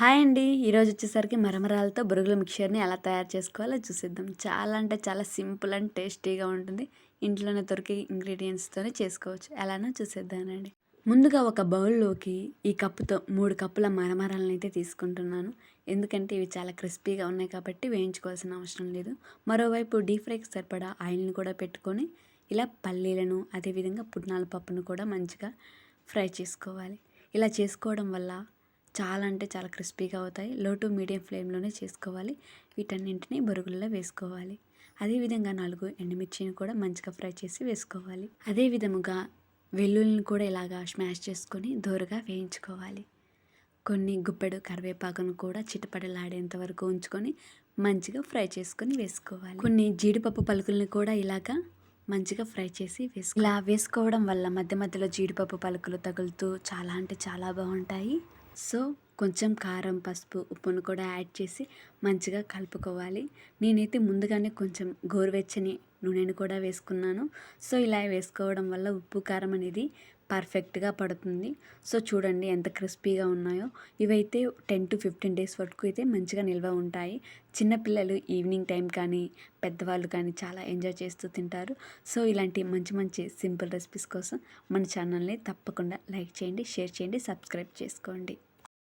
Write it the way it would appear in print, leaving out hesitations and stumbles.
Hi అండి. ఈరోజు వచ్చేసరికి మరమరాలతో బొరుగుల మిక్చర్‌ని ఎలా తయారు చేసుకోవాలో చూసేద్దాం. చాలా అంటే చాలా సింపుల్ అండ్ టేస్టీగా ఉంటుంది. ఇంట్లోనే దొరికే ఇంగ్రీడియెంట్స్‌తోనే చేసుకోవచ్చు. ఎలానో చూసేద్దామండి. ముందుగా ఒక బౌల్‌లోకి ఈ కప్పుతో 3 కప్పుల మరమరాలనైతే తీసుకుంటున్నాను. ఎందుకంటే ఇవి చాలా క్రిస్పీగా ఉన్నాయి కాబట్టి వేయించుకోవాల్సిన అవసరం లేదు. మరోవైపు డీప్ ఫ్రైకి సరిపడా ఆయిల్‌ని కూడా పెట్టుకొని ఇలా పల్లీలను అదేవిధంగా పుట్నాల పప్పును కూడా మంచిగా ఫ్రై చేసుకోవాలి. ఇలా చేసుకోవడం వల్ల చాలా అంటే చాలా క్రిస్పీగా అవుతాయి. లో టు మీడియం ఫ్లేమ్‌లోనే చేసుకోవాలి. వీటన్నింటిని బొరుగుల్లో వేసుకోవాలి. అదేవిధంగా 4 ఎండుమిర్చిని కూడా మంచిగా ఫ్రై చేసి వేసుకోవాలి. అదే విధముగా వెల్లుల్లిని కూడా ఇలాగా స్మాష్ చేసుకొని దోరగా వేయించుకోవాలి. కొన్ని గుప్పెడు కరివేపాకును కూడా చిటపటలాడేంత వరకు ఉంచుకొని మంచిగా ఫ్రై చేసుకొని వేసుకోవాలి. కొన్ని జీడిపప్పు పలుకుల్ని కూడా ఇలాగా మంచిగా ఫ్రై చేసి ఇలా వేసుకోవడం వల్ల మధ్య మధ్యలో జీడిపప్పు పలుకులు తగులుతూ చాలా అంటే చాలా బాగుంటాయి. సో కొంచెం కారం, పసుపు, ఉప్పును కూడా యాడ్ చేసి మంచిగా కలుపుకోవాలి. నేనైతే ముందుగానే కొంచెం గోరువెచ్చని నూనెను కూడా వేసుకున్నాను. సో ఇలా వేసుకోవడం వల్ల ఉప్పు, కారం అనేది పర్ఫెక్ట్‌గా పడుతుంది. సో చూడండి ఎంత క్రిస్పీగా ఉన్నాయో. ఇవైతే 10-15 డేస్ వరకు అయితే మంచిగా నిల్వ ఉంటాయి. చిన్నపిల్లలు ఈవినింగ్ టైం కానీ, పెద్దవాళ్ళు కానీ చాలా ఎంజాయ్ చేస్తూ తింటారు. సో ఇలాంటి మంచి మంచి సింపుల్ రెసిపీస్ కోసం మన ఛానల్‌ని తప్పకుండా లైక్ చేయండి, షేర్ చేయండి, సబ్స్క్రైబ్ చేసుకోండి.